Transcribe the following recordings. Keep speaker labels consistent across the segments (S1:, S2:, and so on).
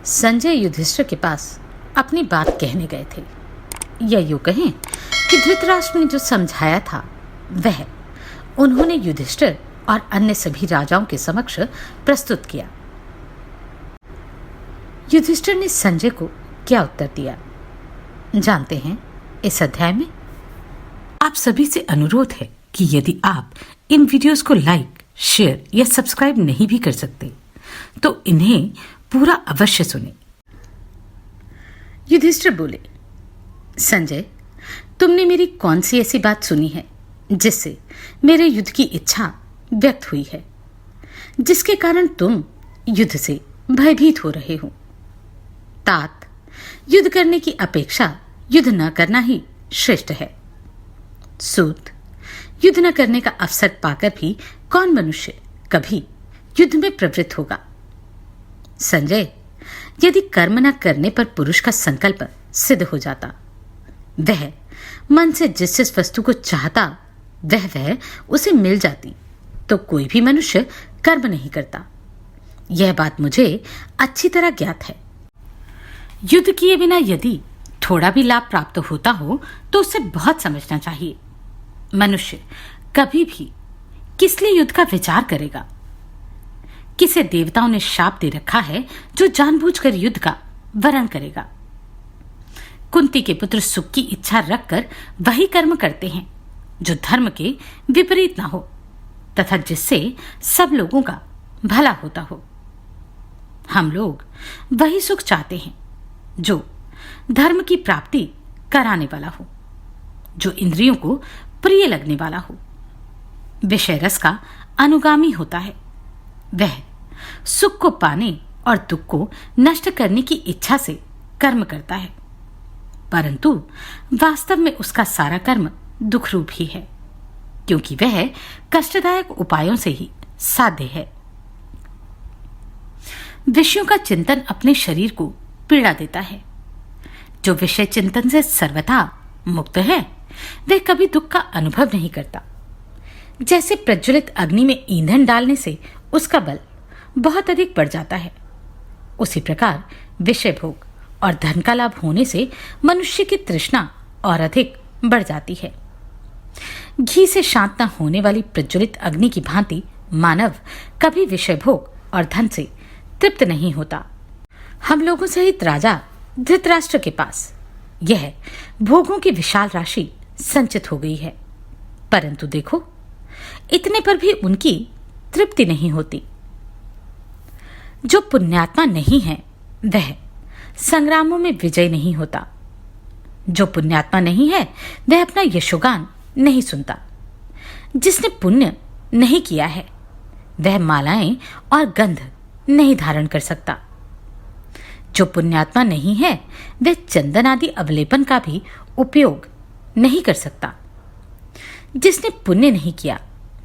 S1: संजय युधिष्ठिर के पास अपनी बात कहने गए थे, या यूं कहें कि धृतराष्ट्र ने जो समझाया था वह उन्होंने युधिष्ठिर और अन्य सभी राजाओं के समक्ष प्रस्तुत किया। युधिष्ठिर ने संजय को क्या उत्तर दिया जानते हैं इस अध्याय में।
S2: आप सभी से अनुरोध है कि यदि आप इन वीडियोस को लाइक, शेयर या सब्सक्राइब नहीं भी कर सकते तो इन्हें पूरा अवश्य सुने।
S1: युधिष्ठिर बोले, संजय, तुमने मेरी कौन सी ऐसी बात सुनी है जिससे मेरे युद्ध की इच्छा व्यक्त हुई है, जिसके कारण तुम युद्ध से भयभीत हो रहे हो। तात, युद्ध करने की अपेक्षा युद्ध न करना ही श्रेष्ठ है। सूत, युद्ध न करने का अवसर पाकर भी कौन मनुष्य कभी युद्ध में प्रवृत्त होगा। संजय, यदि कर्म न करने पर पुरुष का संकल्प सिद्ध हो जाता, वह मन से जिस वस्तु को चाहता वह उसे मिल जाती, तो कोई भी मनुष्य कर्म नहीं करता। यह बात मुझे अच्छी तरह ज्ञात है।
S2: युद्ध किए बिना यदि थोड़ा भी लाभ प्राप्त होता हो तो उसे बहुत समझना चाहिए। मनुष्य कभी भी किस लिए युद्ध का विचार करेगा। किसे देवताओं ने शाप दे रखा है जो जानबूझकर युद्ध का वरण करेगा। कुंती के पुत्र सुख की इच्छा रखकर वही कर्म करते हैं जो धर्म के विपरीत ना हो तथा जिससे सब लोगों का भला होता हो। हम लोग वही सुख चाहते हैं जो धर्म की प्राप्ति कराने वाला हो, जो इंद्रियों को प्रिय लगने वाला हो, विषय रस का अनुगामी होता है। वह सुख को पाने और दुख को नष्ट करने की इच्छा से कर्म करता है, परंतु वास्तव में उसका सारा कर्म दुख रूप ही है, क्योंकि वह कष्टदायक उपायों से ही साध्य है। विषयों का चिंतन अपने शरीर को पीड़ा देता है। जो विषय चिंतन से सर्वथा मुक्त है वह कभी दुख का अनुभव नहीं करता। जैसे प्रज्वलित अग्नि में ईंधन डालने से उसका बल बहुत अधिक बढ़ जाता है, उसी प्रकार विषय भोग और धन का लाभ होने से मनुष्य की तृष्णा और अधिक बढ़ जाती है। घी से शांत न होने वाली प्रज्वलित अग्नि की भांति मानव कभी विषय भोग और धन से तृप्त नहीं होता। हम लोगों सहित राजा धृतराष्ट्र के पास यह भोगों की विशाल राशि संचित हो गई है, परंतु देखो, इतने पर भी उनकी तृप्ति नहीं होती। जो पुण्यात्मा नहीं है वह संग्रामों में विजय नहीं होता। जो पुण्यात्मा नहीं है वह अपना यशोगान नहीं सुनता। जिसने पुण्य नहीं किया है वह मालाएं और गंध नहीं धारण कर सकता। जो पुण्यात्मा नहीं है वह चंदन आदि अवलेपन का भी उपयोग नहीं कर सकता। जिसने पुण्य नहीं किया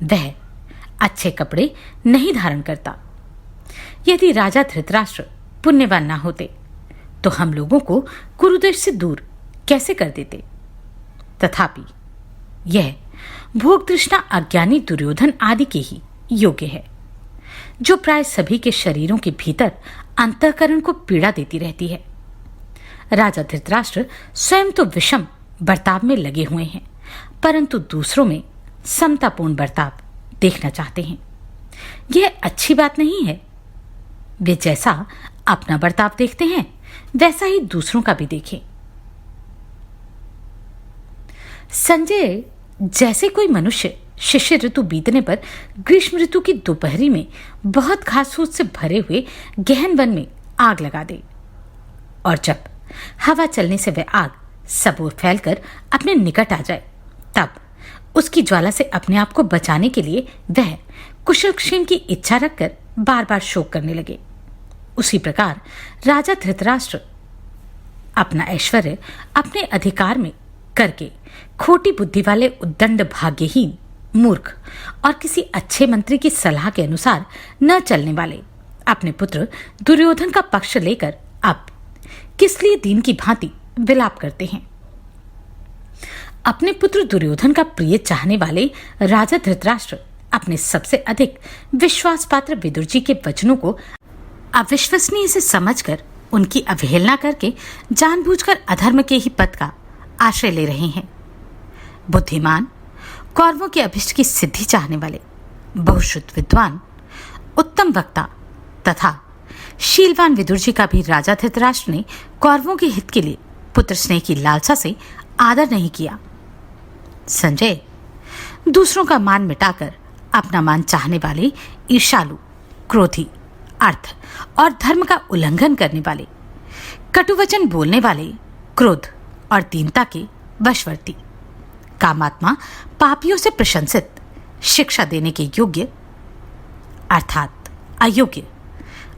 S2: वह अच्छे कपड़े नहीं धारण करता। यदि राजा धृतराष्ट्र पुण्यवान ना होते तो हम लोगों को कुरुदेश से दूर कैसे कर देते। तथापि यह भोग तृष्णा अज्ञानी दुर्योधन आदि के ही योग्य है, जो प्राय सभी के शरीरों के भीतर अंतःकरण को पीड़ा देती रहती है। राजा धृतराष्ट्र स्वयं तो विषम बर्ताव में लगे हुए हैं, परंतु दूसरों में समतापूर्ण बर्ताव देखना चाहते हैं। यह अच्छी बात नहीं है। वे जैसा अपना बर्ताव देखते हैं वैसा ही दूसरों का भी देखें। संजय, जैसे कोई मनुष्य शिशिर ऋतु बीतने पर ग्रीष्म ऋतु की दोपहरी में बहुत घास फूस से भरे हुए गहन वन में आग लगा दे, और जब हवा चलने से वह आग सब ओर फैलकर अपने निकट आ जाए, तब उसकी ज्वाला से अपने आप को बचाने के लिए वह कुशलक्षेम की इच्छा रखकर बार बार शोक करने लगे। उसी प्रकार राजा धृतराष्ट्र अपना ऐश्वर्य अपने अधिकार में करके खोटी बुद्धि वाले उद्दंड भाग्यहीन मूर्ख और किसी अच्छे मंत्री की सलाह के अनुसार न चलने वाले अपने पुत्र दुर्योधन का पक्ष लेकर अब किस लिए दीन की भांति विलाप करते हैं। अपने पुत्र दुर्योधन का प्रिय चाहने वाले राजा धृतराष्ट्र अपने सबसे अधिक विश्वास पात्र विदुर जी के वचनों को अविश्वसनीय से समझकर उनकी अवहेलना करके जानबूझकर अधर्म के ही पथ का आश्रय ले रहे हैं। बुद्धिमान, कौरवों के अभिष्ट की सिद्धि चाहने वाले, बहुश्रुत विद्वान, उत्तम वक्ता तथा शीलवान विदुर जी का भी राजा धृतराष्ट्र ने कौरवों के हित के लिए पुत्र स्नेह की लालसा से आदर नहीं किया। संजय, दूसरों का मान मिटाकर अपना मान चाहने वाले ईर्ष्यालु, क्रोधी, अर्थ और धर्म का उल्लंघन करने वाले, कटुवचन बोलने वाले, क्रोध और दीनता के वशवर्ती, कामात्मा, पापियों से प्रशंसित, शिक्षा देने के योग्य अर्थात अयोग्य,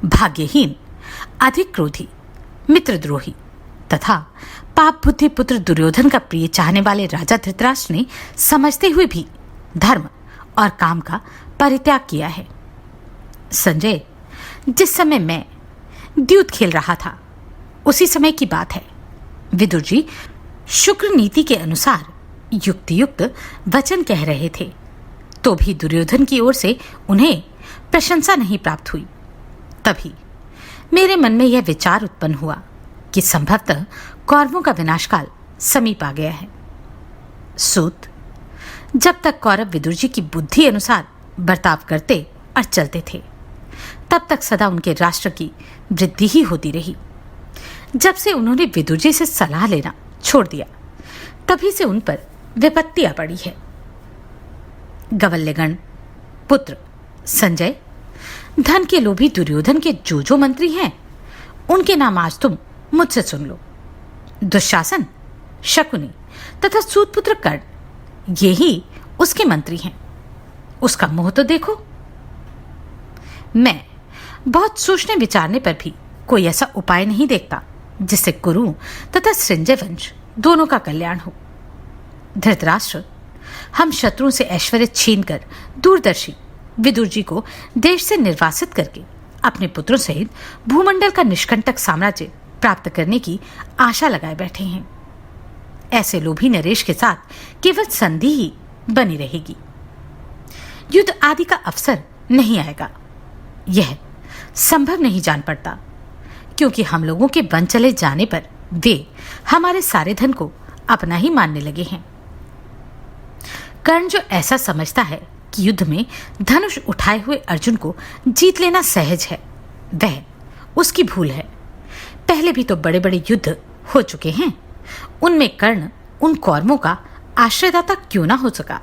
S2: भाग्यहीन, अधिक क्रोधी, मित्रद्रोही तथा पाप बुद्धि पुत्र दुर्योधन का प्रिय चाहने वाले राजा धृतराष्ट्र ने समझते हुए भी धर्म और काम का परित्याग किया है। संजय, जिस समय मैं द्यूत खेल रहा था उसी समय की बात है। विदुर जी शुक्र नीति के अनुसार युक्तियुक्त वचन कह रहे थे, तो भी दुर्योधन की ओर से उन्हें प्रशंसा नहीं प्राप्त हुई। तभी मेरे मन में यह विचार उत्पन्न हुआ कि संभवतः कौरवों का विनाशकाल समीप आ गया है। सूत, जब तक कौरव विदुर जी की बुद्धि अनुसार बर्ताव करते और चलते थे, तब तक सदा उनके राष्ट्र की वृद्धि ही होती रही। जब से उन्होंने विदुर जी से सलाह लेना छोड़ दिया, तभी से उन पर विपत्ति आ पड़ी है। गवल्यगण, पुत्र संजय, धन के लोभी दुर्योधन के जो मंत्री हैं, उनके नाम आज तुम मुझसे सुन लो। दुशासन, शकुनी तथा सूतपुत्र कर्ण, ये ही उसके मंत्री हैं। उसका मोह तो देखो। मैं बहुत सोचने विचारने पर भी कोई ऐसा उपाय नहीं देखता जिससे कुरु तथा संजय वंश दोनों का कल्याण हो। धृतराष्ट्र, हम शत्रुओं से ऐश्वर्य छीनकर दूरदर्शी विदुर जी को देश से निर्वासित करके अपने पुत्रों सहित भूमंडल का निष्कंटक साम्राज्य प्राप्त करने की आशा लगाए बैठे हैं। ऐसे लोभी नरेश के साथ केवल संधि ही बनी रहेगी। युद्ध आदि का अवसर नहीं आएगा, यह संभव नहीं जान पड़ता, क्योंकि हम लोगों के वन चले जाने पर वे हमारे सारे धन को अपना ही मानने लगे हैं। कर्ण जो ऐसा समझता है कि युद्ध में धनुष उठाए हुए अर्जुन को जीत लेना सहज है, वह उसकी भूल है। पहले भी तो बड़े बड़े युद्ध हो चुके हैं, उनमें कर्ण उन कौरवों का आश्रयदाता क्यों ना हो सका।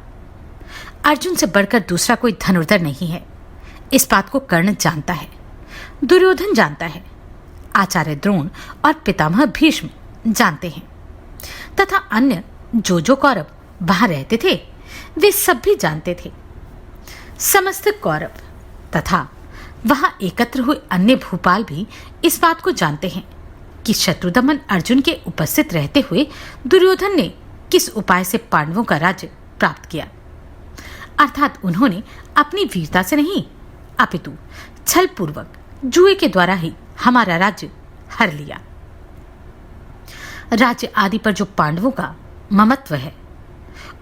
S2: अर्जुन से बढ़कर दूसरा कोई धनुर्धर नहीं है, इस बात को कर्ण जानता है, दुर्योधन जानता है, आचार्य द्रोण और पितामह भीष्म जानते हैं, तथा अन्य जो कौरव वहां रहते थे वे सब भी जानते थे। समस्त कौरव तथा वहां एकत्र हुए अन्य भूपाल भी इस बात को जानते हैं कि शत्रुदमन अर्जुन के उपस्थित रहते हुए दुर्योधन ने किस उपाय से पांडवों का राज्य प्राप्त किया। अर्थात उन्होंने अपनी वीरता से नहीं, अपितु छल पूर्वक जुए के द्वारा ही हमारा राज्य हर लिया। राज्य आदि पर जो पांडवों का ममत्व है,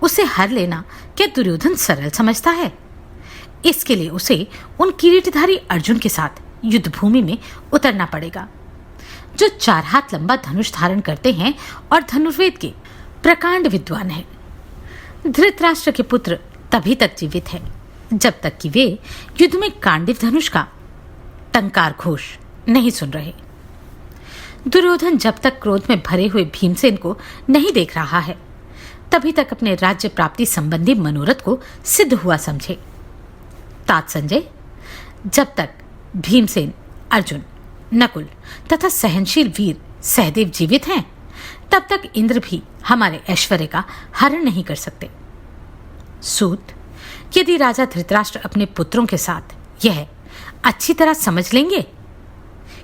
S2: उसे हर लेना क्या दुर्योधन सरल समझता है। इसके लिए उसे उन किरीटधारी अर्जुन के साथ युद्ध भूमि में उतरना पड़ेगा, जो 4 हाथ लंबा धनुष धारण करते हैं और धनुर्वेद के प्रकांड विद्वान हैं। धृतराष्ट्र के पुत्र तभी तक जीवित है जब तक कि वे युद्ध में कांडिव धनुष का टंकार घोष नहीं सुन रहे। दुर्योधन जब तक क्रोध में भरे हुए भीमसेन को नहीं देख रहा है, तभी तक अपने राज्य प्राप्ति संबंधी मनोरथ को सिद्ध हुआ समझे। तात संजय, जब तक भीमसेन, अर्जुन, नकुल तथा सहनशील वीर सहदेव जीवित हैं, तब तक इंद्र भी हमारे ऐश्वर्य का हरण नहीं कर सकते। सूत, यदि राजा धृतराष्ट्र अपने पुत्रों के साथ यह अच्छी तरह समझ लेंगे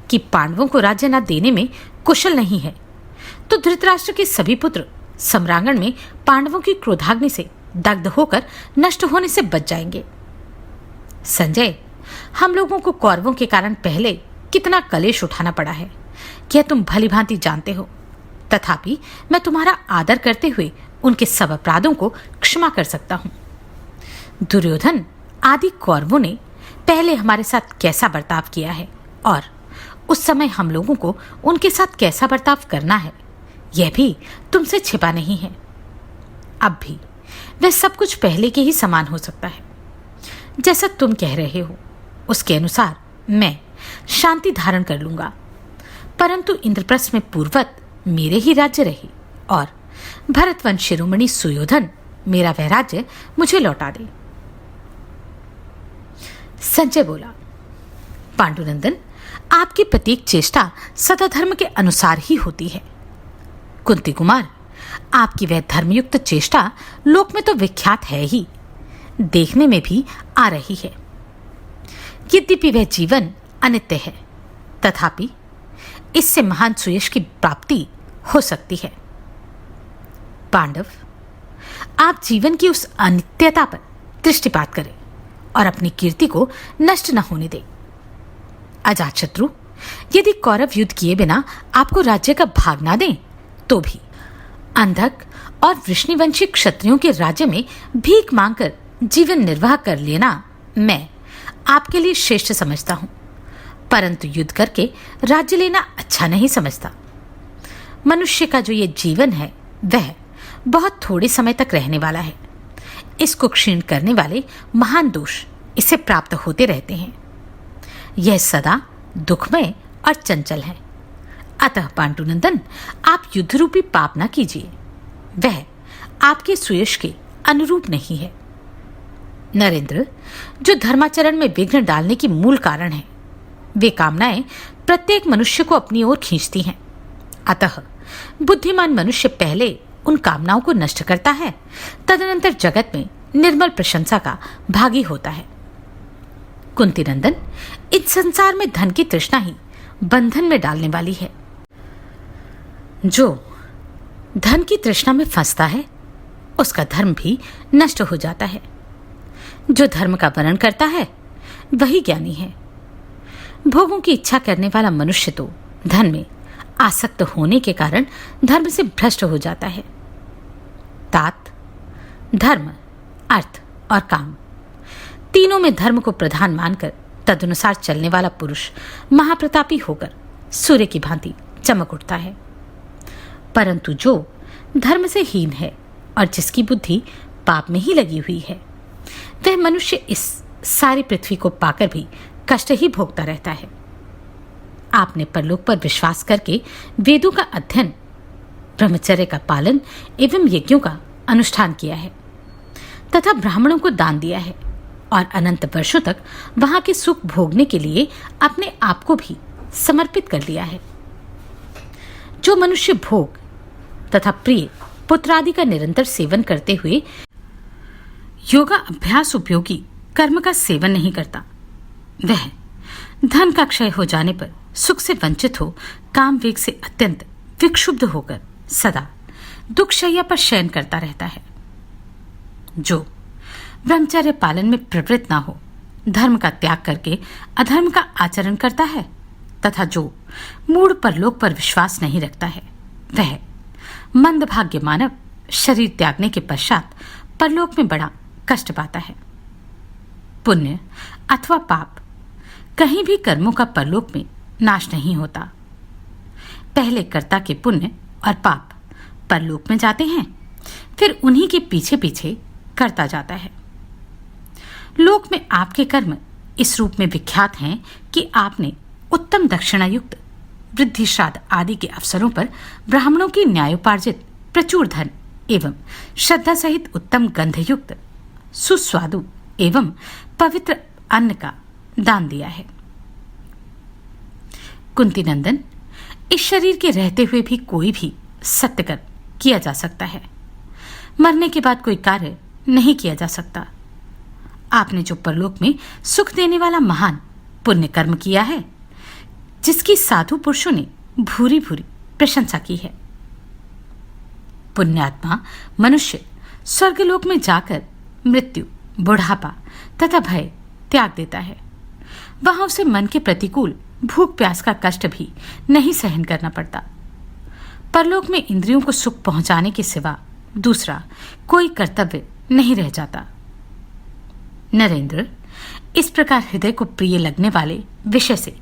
S2: कि पांडवों को राज्य न देने में कुशल नहीं है, तो धृतराष्ट्र के सभी पुत्र सम्रांगण में पांडवों की क्रोधाग्नि से दग्ध होकर नष्ट होने से बच जाएंगे। संजय, हम लोगों को कौरवों के कारण पहले कितना कलेश उठाना पड़ा है, यह तुम भली भांति जानते हो। तथापि मैं तुम्हारा आदर करते हुए उनके सब अपराधों को क्षमा कर सकता हूं। दुर्योधन आदि कौरवों ने पहले हमारे साथ कैसा बर्ताव किया है और उस समय हम लोगों को उनके साथ कैसा बर्ताव करना है यह भी तुमसे छिपा नहीं है। अब भी वह सब कुछ पहले के ही समान हो सकता है। जैसा तुम कह रहे हो उसके अनुसार मैं शांति धारण कर लूंगा, परंतु इंद्रप्रस्थ में पूर्वत मेरे ही राज्य रहे और भरतवंश शिरोमणि सुयोधन मेरा वह राज्य मुझे लौटा दे। संजय बोला, पांडुनंदन, आपकी प्रत्येक चेष्टा सदा धर्म के अनुसार ही होती है। कुंती कुमार, आपकी वह धर्मयुक्त चेष्टा लोक में तो विख्यात है ही, देखने में भी आ रही है। यद्यपि वह जीवन अनित्य है, तथापि इससे महान सुयश की प्राप्ति हो सकती है। पांडव, आप जीवन की उस अनित्यता पर दृष्टिपात करें और अपनी कीर्ति को नष्ट न होने दें। अजातशत्रु, यदि कौरव युद्ध किए बिना आपको राज्य का भाग ना दें तो भी अंधक और वृष्णिवंशी क्षत्रियों के राज्य में भीख मांगकर जीवन निर्वाह कर लेना मैं आपके लिए श्रेष्ठ समझता हूं, परंतु युद्ध करके राज्य लेना अच्छा नहीं समझता। मनुष्य का जो ये जीवन है वह बहुत थोड़े समय तक रहने वाला है। इसको क्षीण करने वाले महान दोष इसे प्राप्त होते रहते हैं। यह सदा दुखमय और चंचल है। अतः पांडुनंदन, आप युद्ध रूपी पाप न कीजिए, वह आपके सुयश के अनुरूप नहीं है। नरेंद्र, जो धर्माचरण में विघ्न डालने की मूल कारण है, वे कामनाएं प्रत्येक मनुष्य को अपनी ओर खींचती हैं। अतः बुद्धिमान मनुष्य पहले उन कामनाओं को नष्ट करता है, तदनंतर जगत में निर्मल प्रशंसा का भागी होता है। कुंती नंदन, इस संसार में धन की तृष्णा ही बंधन में डालने वाली है। जो धन की तृष्णा में फंसता है उसका धर्म भी नष्ट हो जाता है। जो धर्म का वर्णन करता है वही ज्ञानी है। भोगों की इच्छा करने वाला मनुष्य तो धन में आसक्त होने के कारण धर्म से भ्रष्ट हो जाता है। तात, धर्म, अर्थ और काम, तीनों में धर्म को प्रधान मानकर तदनुसार चलने वाला पुरुष महाप्रतापी होकर सूर्य की भांति चमक उठता है। परंतु जो धर्म से हीन है और जिसकी बुद्धि पाप में ही लगी हुई है, वह मनुष्य इस सारी पृथ्वी को पाकर भी कष्ट ही भोगता रहता है। आपने परलोक पर विश्वास करके वेदों का अध्ययन, ब्रह्मचर्य का पालन एवं यज्ञों का अनुष्ठान किया है तथा ब्राह्मणों को दान दिया है और अनंत वर्षों तक वहां के सुख भोगने के लिए अपने आप को भी समर्पित कर दिया है। जो मनुष्य भोग तथा प्रिय पुत्र आदि का निरंतर सेवन करते हुए योगा अभ्यास उपयोगी कर्म का सेवन नहीं करता, वह धन का क्षय हो जाने पर सुख से वंचित हो काम वेग से अत्यंत विक्षुब्ध होकर सदा दुखशैया पर शयन करता रहता है। जो ब्रह्मचर्य पालन में प्रवृत्त ना हो, धर्म का त्याग करके अधर्म का आचरण करता है तथा जो मूढ़ परलोक पर विश्वास नहीं रखता है, वह मंदभाग्य मानव शरीर त्यागने के पश्चात परलोक में बड़ा कष्ट पाता है। पुण्य अथवा पाप कहीं भी कर्मों का परलोक में नाश नहीं होता। पहले कर्ता के पुण्य और पाप परलोक में जाते हैं, फिर उन्हीं के पीछे पीछे करता जाता है। लोक में आपके कर्म इस रूप में विख्यात हैं कि आपने उत्तम दक्षिणायुक्त वृद्धि श्राद्ध आदि के अवसरों पर ब्राह्मणों की न्यायोपार्जित प्रचुर धन एवं श्रद्धा सहित उत्तम गंधयुक्त सुस्वादु एवं पवित्र अन्न का दान दिया है। कुंती नंदन, इस शरीर के रहते हुए भी कोई भी सत्यकर्म किया जा सकता है, मरने के बाद कोई कार्य नहीं किया जा सकता। आपने जो परलोक में सुख देने वाला महान पुण्य कर्म किया है, जिसकी साधु पुरुषों ने भूरी भूरी प्रशंसा की है। पुण्यात्मा मनुष्य स्वर्गलोक में जाकर मृत्यु, बुढ़ापा तथा भय त्याग देता है। वहां उसे मन के प्रतिकूल भूख प्यास का कष्ट भी नहीं सहन करना पड़ता। परलोक में इंद्रियों को सुख पहुंचाने के सिवा दूसरा कोई कर्तव्य नहीं रह जाता। नरेंद्र, इस प्रकार हृदय को प्रिय लगने वाले विषय से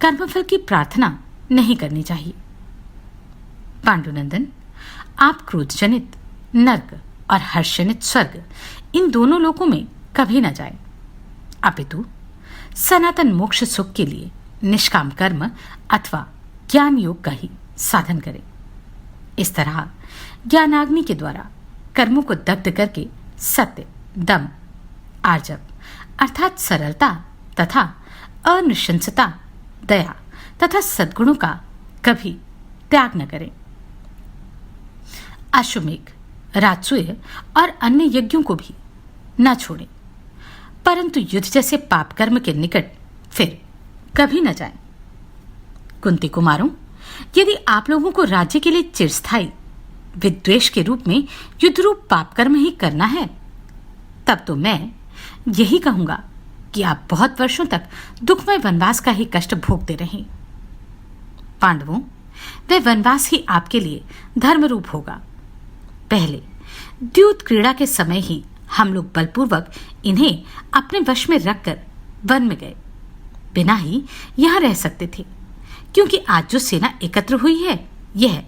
S2: कर्मफल की प्रार्थना नहीं करनी चाहिए। पांडुनंदन, आप क्रोधजनित नर्क और हर्षजनित स्वर्ग, इन दोनों लोकों में कभी न जाएं, अपितु सनातन मोक्ष सुख के लिए निष्काम कर्म अथवा ज्ञान योग का ही साधन करें। इस तरह ज्ञानाग्नि के द्वारा कर्मों को दग्ध करके सत्य, दम, आर्जव अर्थात सरलता तथा अनिशंसता, दया तथा सद्गुणों का कभी त्याग न करें। अश्वमेघ, राजसूय और अन्य यज्ञों को भी न छोड़ें, परंतु युद्ध जैसे पाप कर्म के निकट फिर कभी न जाएं। कुंती कुमारों, यदि आप लोगों को राज्य के लिए चिरस्थायी विद्वेष के रूप में युद्ध रूप पाप कर्म ही करना है, तब तो मैं यही कहूंगा कि आप बहुत वर्षों तक दुखमय वनवास का ही कष्ट भोगते रहें। पांडवों, वह वनवास ही आपके लिए धर्म रूप होगा। पहले द्यूत क्रीड़ा के समय ही हम लोग बलपूर्वक इन्हें अपने वश में रखकर वन में गए, बिना ही यहां रह सकते थे, क्योंकि आज जो सेना एकत्र हुई है यह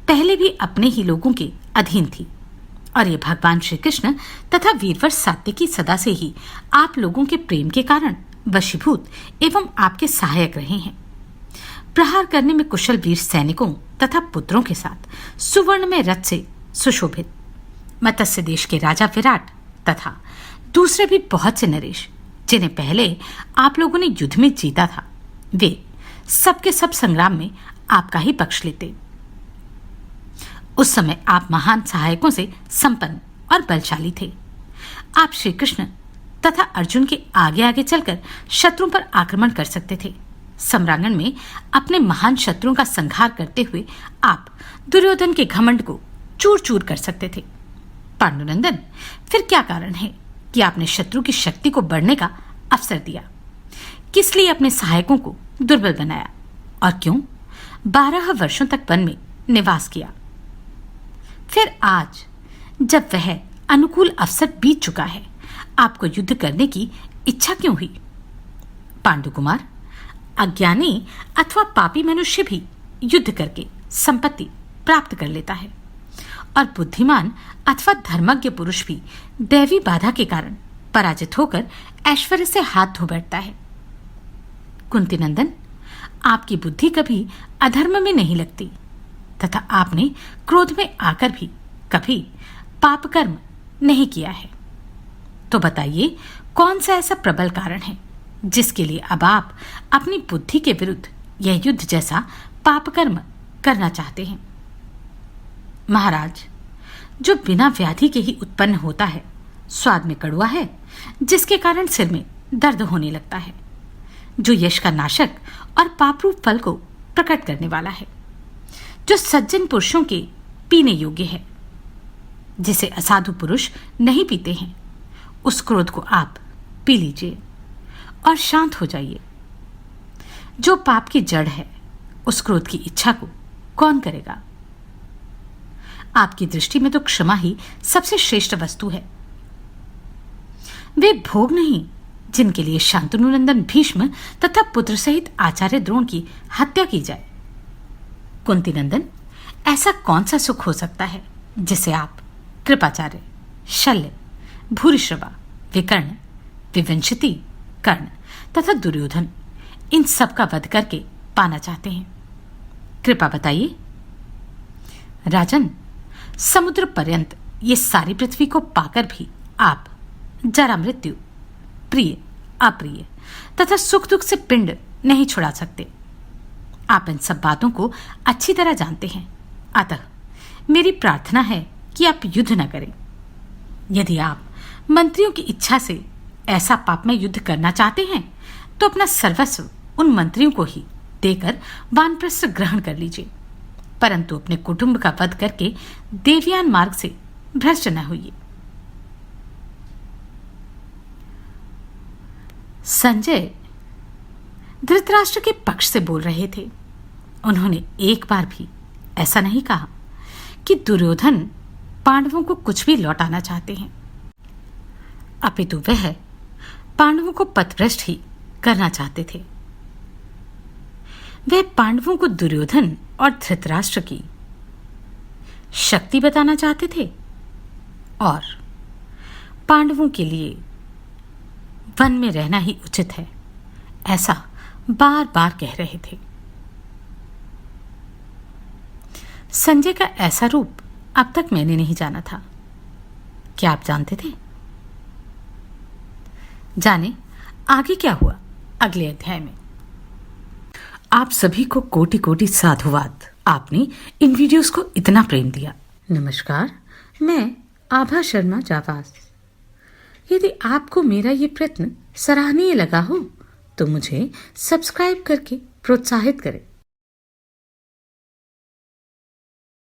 S2: पहले भी अपने ही लोगों के अधीन थी, और ये भगवान श्री कृष्ण तथा वीरवर सात्विकी सदा से ही आप लोगों के प्रेम के कारण वशीभूत एवं आपके सहायक रहे हैं। प्रहार करने में कुशल वीर सैनिकों तथा पुत्रों के साथ सुवर्ण में रथ से सुशोभित मत्स्य देश के राजा विराट तथा दूसरे भी बहुत से नरेश, जिन्हें पहले आप लोगों ने युद्ध में जीता था, वे सबके सब संग्राम में आपका ही पक्ष लेते। उस समय आप महान सहायकों से संपन्न और बलशाली थे। आप श्री कृष्ण तथा अर्जुन के आगे आगे चलकर शत्रुओं पर आक्रमण कर सकते थे। सम्रांगण में अपने महान शत्रुओं का संहार करते हुए आप दुर्योधन के घमंड को चूर चूर कर सकते थे। पांडुनंदन, फिर क्या कारण है कि आपने शत्रु की शक्ति को बढ़ने का अवसर दिया? किस लिए अपने सहायकों को दुर्बल बनाया और क्यों 12 वर्षों तक वन में निवास किया? फिर आज जब वह अनुकूल अवसर बीत चुका है, आपको युद्ध करने की इच्छा क्यों हुई? पांडुकुमार, अज्ञानी अथवा पापी मनुष्य भी युद्ध करके संपत्ति प्राप्त कर लेता है, और बुद्धिमान अथवा धर्मज्ञ पुरुष भी दैवी बाधा के कारण पराजित होकर ऐश्वर्य से हाथ धो बैठता है। कुंतीनंदन, आपकी बुद्धि कभी अधर्म में नहीं लगती तथा आपने क्रोध में आकर भी कभी पाप कर्म नहीं किया है। तो बताइए, कौन सा ऐसा प्रबल कारण है जिसके लिए अब आप अपनी बुद्धि के विरुद्ध यह युद्ध जैसा पाप कर्म करना चाहते हैं? महाराज, जो बिना व्याधि के ही उत्पन्न होता है, स्वाद में कड़वा है, जिसके कारण सिर में दर्द होने लगता है, जो यश का नाशक और पापरूप फल को प्रकट करने वाला है, जो सज्जन पुरुषों के पीने योग्य है, जिसे असाधु पुरुष नहीं पीते हैं, उस क्रोध को आप पी लीजिए और शांत हो जाइए। जो पाप की जड़ है, उस क्रोध की इच्छा को कौन करेगा? आपकी दृष्टि में तो क्षमा ही सबसे श्रेष्ठ वस्तु है। वे भोग नहीं जिनके लिए शांतनुनंदन भीष्म तथा पुत्र सहित आचार्य द्रोण की हत्या की जाए। कुंतीनंदन, ऐसा कौन सा सुख हो सकता है जिसे आप कृपाचार्य, शल्य, भूरिश्रवा, विकर्ण, विवंशति, कर्ण तथा दुर्योधन, इन सब का वध करके पाना चाहते हैं? कृपा बताइए। राजन, समुद्र पर्यंत ये सारी पृथ्वी को पाकर भी आप जरा मृत्यु, प्रिय अप्रिय तथा सुख दुख से पिंड नहीं छुड़ा सकते। आप इन सब बातों को अच्छी तरह जानते हैं। अतः मेरी प्रार्थना है कि आप युद्ध न करें। यदि आप मंत्रियों की इच्छा से ऐसा पापमय युद्ध करना चाहते हैं, तो अपना सर्वस्व उन मंत्रियों को ही देकर वानप्रस्थ ग्रहण कर लीजिए, परंतु अपने कुटुंब का वध करके देवयान मार्ग से भ्रष्ट न होइए। संजय धृतराष्ट्र के पक्ष से बोल रहे थे। उन्होंने एक बार भी ऐसा नहीं कहा कि दुर्योधन पांडवों को कुछ भी लौटाना चाहते हैं, अपितु वह पांडवों को पथभ्रष्ट ही करना चाहते थे। वे पांडवों को दुर्योधन और धृतराष्ट्र की शक्ति बताना चाहते थे और पांडवों के लिए वन में रहना ही उचित है, ऐसा बार बार कह रहे थे। संजय का ऐसा रूप अब तक मैंने नहीं जाना था। क्या आप जानते थे? जाने आगे क्या हुआ अगले अध्याय में। आप सभी को कोटि कोटि साधुवाद। आपने इन वीडियोस को इतना प्रेम दिया। नमस्कार, मैं आभा शर्मा जावास। यदि आपको मेरा ये प्रयत्न सराहनीय लगा हो तो मुझे सब्सक्राइब करके प्रोत्साहित करें।